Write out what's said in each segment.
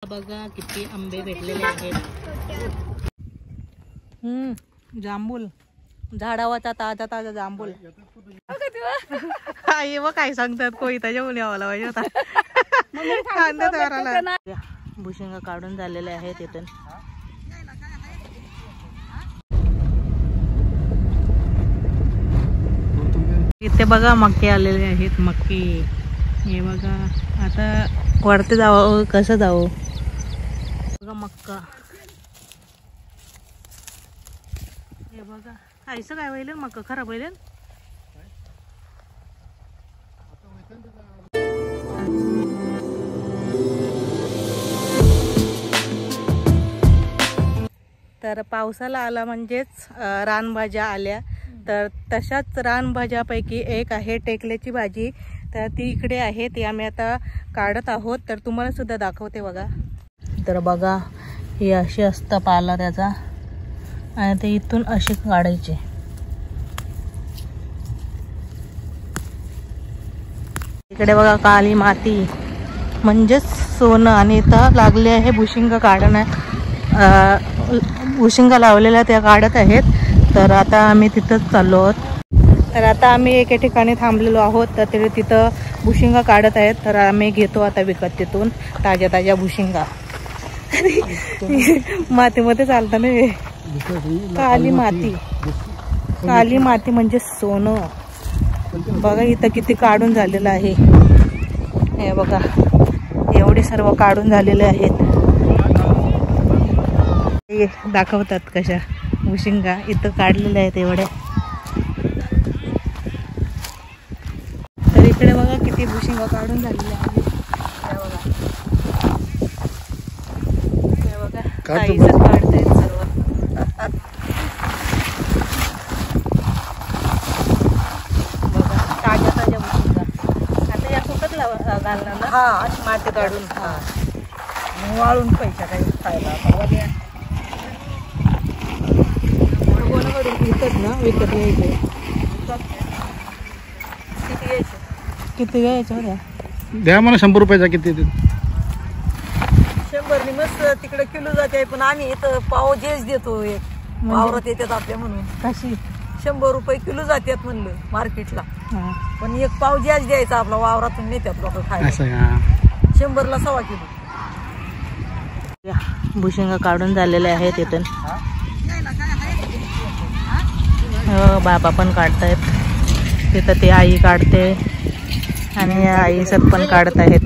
बघा किती आंबे भेटलेले आहेत। जांभूल झाडावाचा ताजा ताजा जांभूल। आई व काय सांगतात कोयताच्या मुली आवाला पाहिजे होता। कांद्यात वराला भुशिंगा काढून झालेले आहेत इथून। इथे बघा मक्के आलेले आहेत। मक्के हे बघा। आता वरती जावं कसं जावं बघा मक्का। हे बघा आईचं काय व्हायलं मक्का खराब व्हायलं। तर पावसाला आला म्हणजेच रानभाज्या आल्या। तर तशाच रानभाज्यापैकी एक आहे टेकल्याची भाजी। तर ती इकडे आहे, ती आम्ही आता काढत आहोत। तर तुम्हाला सुद्धा दाखवते बघा। तर बघा ही अशी असतं पाला त्याचा आणि ते इथून अशी काढायची। इकडे बघा काळी माती म्हणजेच सोनं। आणि इथं लागले आहे भुशिंगा काढणं। भुशिंगा लावलेल्या त्या काढत आहेत। तर आता आम्ही तिथंच चाललो आहोत। तर आता आम्ही एके ठिकाणी थांबलेलो आहोत। तर ते तिथं भुशिंगा काढत आहेत। तर आम्ही घेतो आता विकत तिथून ताज्या ताज्या भुशिंगा। मातीमध्ये चालतं ना काली माती। काली माती म्हणजे सोनं। बघा इथं किती काढून झालेलं आहे। हे बघा एवढे सर्व काढून झालेले आहेत। दाखवतात कशा भुशिंगा इथं काढलेल्या आहेत एवढ्या। तर इकडे बघा किती भुशिंगा काढून झालेल्या आहेत। हे बघा काहीच काढतायत सर्व। बघा ताज्या ताज्या भुशिंगा। आता या कुठंच घालणार ना। हा अशी माती काढून वाळून पैसा काही खायला विकत ना विकत घ्यायचे। किती घ्यायचे होत्या द्या मला 100 रुपयाचा। किती 100 नि मस्त तिकडे किलो जाते। पण आम्ही इथं पाव जेच देतो। एक वावरात येतात आपल्या म्हणून। कशी 100 रुपये किलो जातात म्हणलं मार्केटला। पण एक पाव जेच द्यायचा आपला वावरातून नेतात लोक खायला। 100 ला 1.25 किलो भुशिंगा काढून झालेले आहेत इथून। बाबा पण काढतायत तिथं। ते आई काढते आणि आई सब पण काढत आहेत।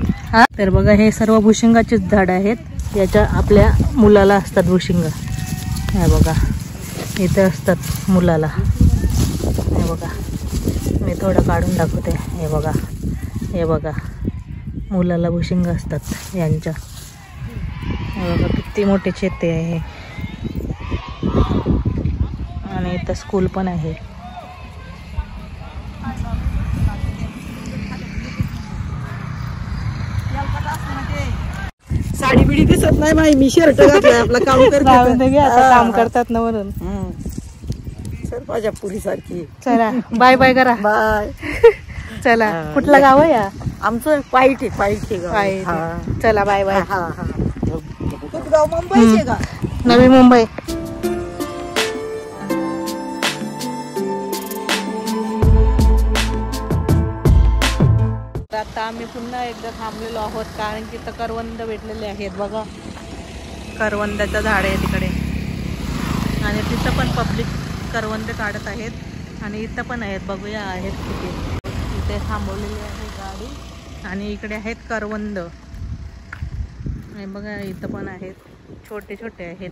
तर बघा हे सर्व भुशिंगाचीच झाड आहेत। याच्या आपल्या मुलाला असतात भुशिंगा। हे बघा इथे असतात मुलाला। हे बघा मी थोडं काढून दाखवते। हे बघा हे बघा मुलाला भुशिंगा असतात यांच्या। हे बघा किती मोठे शेती आहे। आणि इथं स्कूल पण आहे। साडी बिडी दिसत नाही माही। मी शर्ट घातलाय आपला काम काम करतात ना म्हणून। सरपाच्या पुरी सारखी। चला बाय बाय करा। बाय। चला कुठलं गाव आहे या आमचं पाईट आहे। चला बाय बाय। कुठं गाव मुंबईचे का नवी मुंबई। आता आम्ही पुन्हा एकदा थांबलेलो आहोत कारण की इथं करवंद भेटलेले आहेत। बघा करवंदाचं झाड आहे तिकडे आणि तिथं पण पब्लिक करवंद काढत आहेत आणि इथं पण आहेत। बघूया आहेत किती। इथे थांबवलेली आहे गाडी आणि इकडे आहेत करवंद। आणि बघा इथं पण आहेत छोटे छोटे आहेत।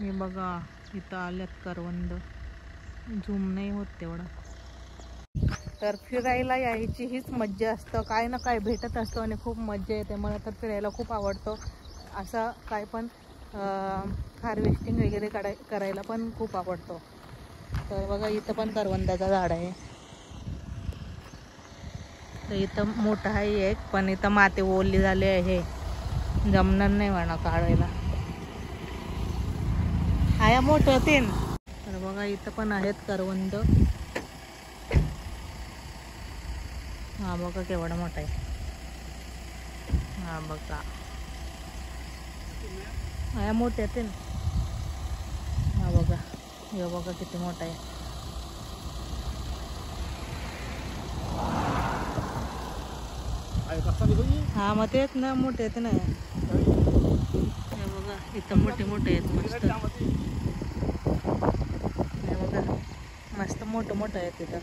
हे बघा इथं आल्यात करवंद। झूम नाही होत तेवढा। तर फिरायला यायची हीच मज्जा असतं। काय ना काय भेटत असतं आणि खूप मज्जा येते। मला तर फिरायला खूप आवडतं। असं काय पण हार्वेस्टिंग वगैरे करायला पण खूप आवडतो। तर बघा इथं पण करवंदाचं झाड आहे। तर इथं मोठं आहे एक पण इथं माती ओली झाली आहे। जमणार नाही म्हणा काढायला। आया मोठं तीन। तर बघा इथं पण आहेत करवंद। हा बघा केवढा मोठा आहे। हा बघा हा मोठे आहेत ना. हा बघा हे बघा किती मोठा आहे. हा मग तेच ना मोठे आहेत ना. हे बघा इथं मोठे मोठे आहेत मस्त. हे बघा मस्त मोठं आहेत तिथं.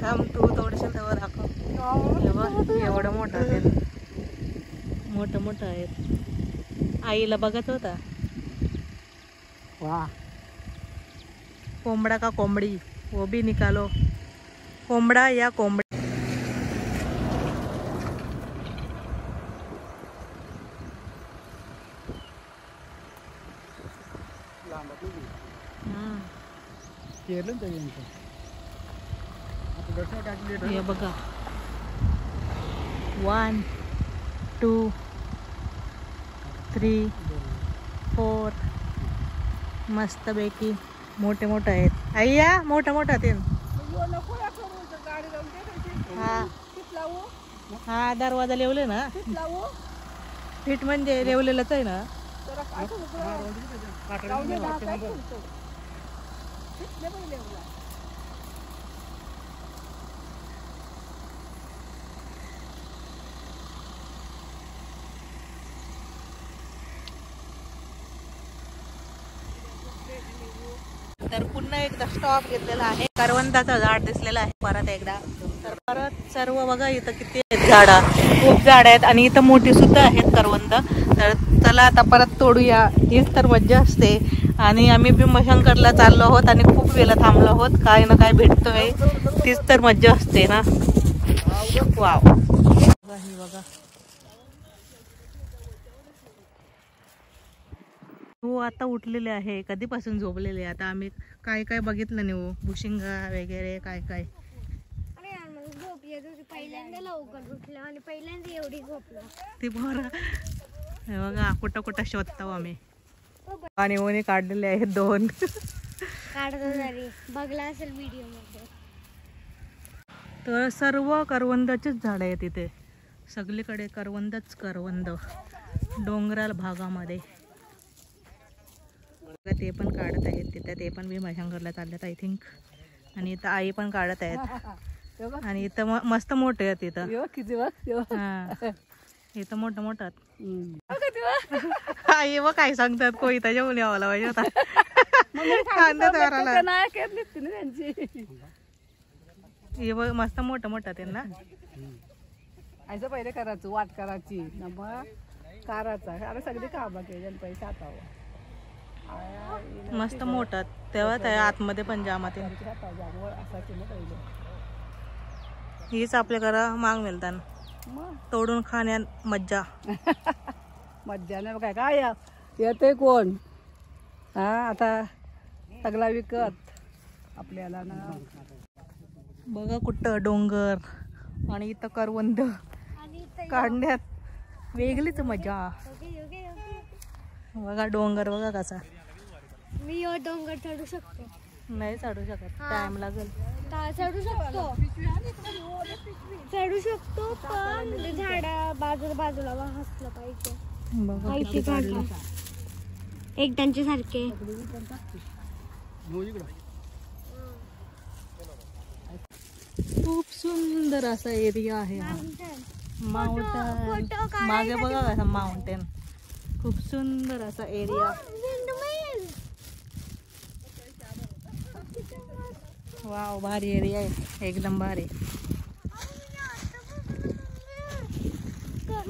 थांब तू थोडंसं त्यावर दाखव. हे बघ एवढं मोठं आहे. मोठं आहेत. आईला बघत होता. वाह कोंबडा का कोंबडी वो भी निकालो. कोंबडा या कोंबडी. हे बघा 1 2 3 4 मस्तपैकी मोठे आहेत. आई या मोठा ते. हा दरवाजा लेवले ना. फिट म्हणजे लेवलेलंच आहे ना. तर पुन्हा एकदा स्टॉप घेतलेला आहे. करवंदाचं झाड दिसलेलं आहे परत एकदा. तर परत सर्व बघा इथं किती आहेत झाडं. खूप झाड आहेत आणि इथं मोठी सुद्धा आहेत करवंद. तर चला आता परत तोडूया. हीच तर मज्जा असते. आणि आम्ही भीमशंकरला चाललो आहोत आणि खूप वेळेला थांबलो आहोत. काय ना काय भेटतोय तीच तर मज्जा असते ना. वाव बघा हो आता उठलेले आहे. कधीपासून झोपलेले. आता आम्ही काय काय बघितलं नाही. भुशिंगा वगैरे काय काय. पहिल्यांदा लवकर उठलं आणि पहिल्यांदा एवढी झोपलं ती बरं. हे बघा कुठं कुठं शोधतो आम्ही. आणि ओणी काढलेले आहेत 2. काढतो जरी बघला असेल व्हिडिओ मध्ये. तर सर्व करवंदाचीच झाड आहेत इथे. सगळीकडे करवंदच करवंद डोंगराळ भागामध्ये. ते पण काढत आहेत तिथे. ते पण भीमशंकरला चाललेत आय थिंक. आणि इथं आई पण काढत आहेत. आणि इथं मस्त मोठे आहेत इथं. हा इथं मोठं आई व काय सांगतात कोई तर जेवण यावाला पाहिजे होता. मस्त मोठं त्यांना असं पहिले करायचं. वाट करायची ना मग करायचा. अरे सगळी कामं केली पैसे हातावर. मस्त मोठा तेव्हा त्या आतमध्ये पण जामात. हीच आपल्या घरा माग मिळतात. तोडून खाण्यात मज्जा. मज्जा नाही काय काय येते कोण. हा आता सगळा विकत आपल्याला ना. बघा कुठं डोंगर आणि इथं करवंद काढण्यात वेगळीच मजा. बघा डोंगर बघा कसा. मी डोंगर चढू शकतो. नाही चढू शकत. टाइम लागेल. चढू शकतो पण झाडा बाजूला हसलं पाहिजे. एक त्यांच्या सारखे. खूप सुंदर असा एरिया आहे. माउंटन मागे बघा कसा माउंटेन. खूप सुंदर असा एरिया. वाव भारी एरिया आहे एकदम भारी.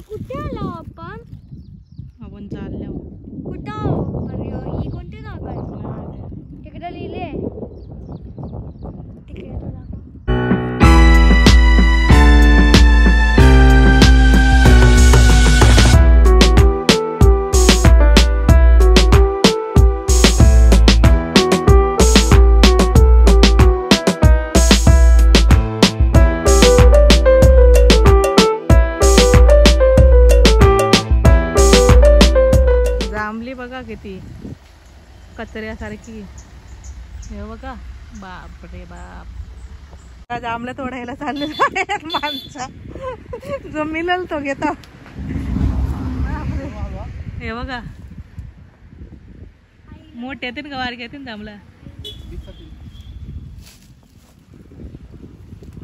कुठे आलो आपण. आपण चाललो कुठं. ही कोणती जागा आहे. तिकडे लिहिले तिकडे. बघा किती कचऱ्यासारखी. हे बघा बाप रे बाप. जांभळं तोडायला चालले माणसा जो मिळल तो घेतो. हे बघा मोठे येतील का वारके येतील जांभळं.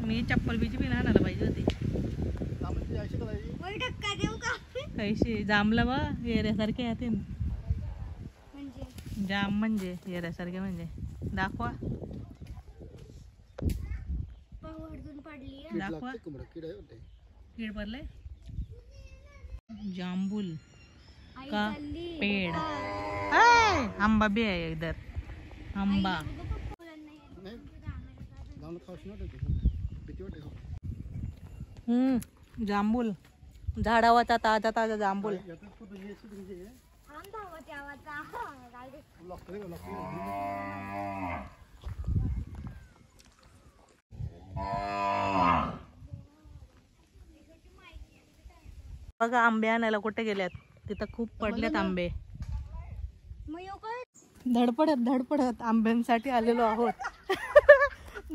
मी चप्पल बिची बी आणायला पाहिजे होती. कैशी जांभळं बा येऱ्यासारखे येतील. जाम म्हणजे येऱ्यासारखे म्हणजे दाखवा दाखवा. कीड पडले. जांबूल का पेड़ आंबा भी है इधर. आंबा जांबूल झाडावरचा ताजा ताजा जांबूल. बघा आंबे आणायला कुठे गेल्यात. तिथं खूप पडलेत आंबे. धडपडत आंब्यांसाठी आलेलो आहोत.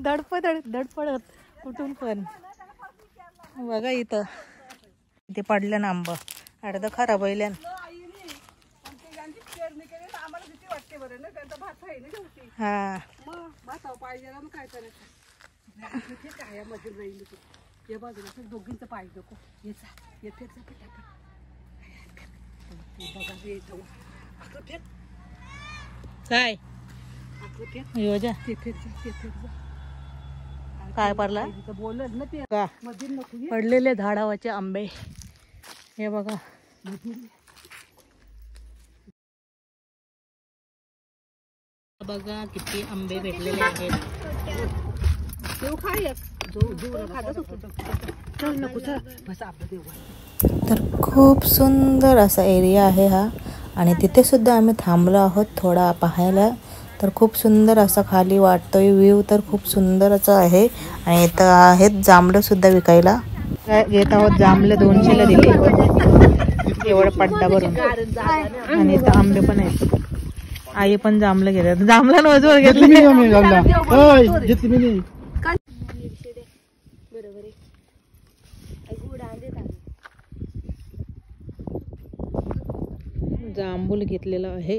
धडपडत कुठून पण. बघा इथं इथे पडलं ना आंबा अर्ध खराब होईल्यान. हा काय योजा काय पडला पडलेले झाडावरचे आंबे. हे बघा बघा किती आंबे भेटलेले आहेत. तर खूप सुंदर असा एरिया आहे हा. आणि तिथे सुद्धा आम्ही थांबलो आहोत थोडा पाहायला. तर खूप सुंदर असा खाली वाटतोय व्ह्यू. तर खूप सुंदरच आहे. आणि इथं आहेत जांभळं सुद्धा विकायला. घेत आहोत. जांभळे 200 ला दिले एवढं पड्डा भरून. आणि इथं आंबे पण आहेत. आई पण जांभळं घेतात. जांभळं वजवर घेतले. जांभूल घेतलेला आहे.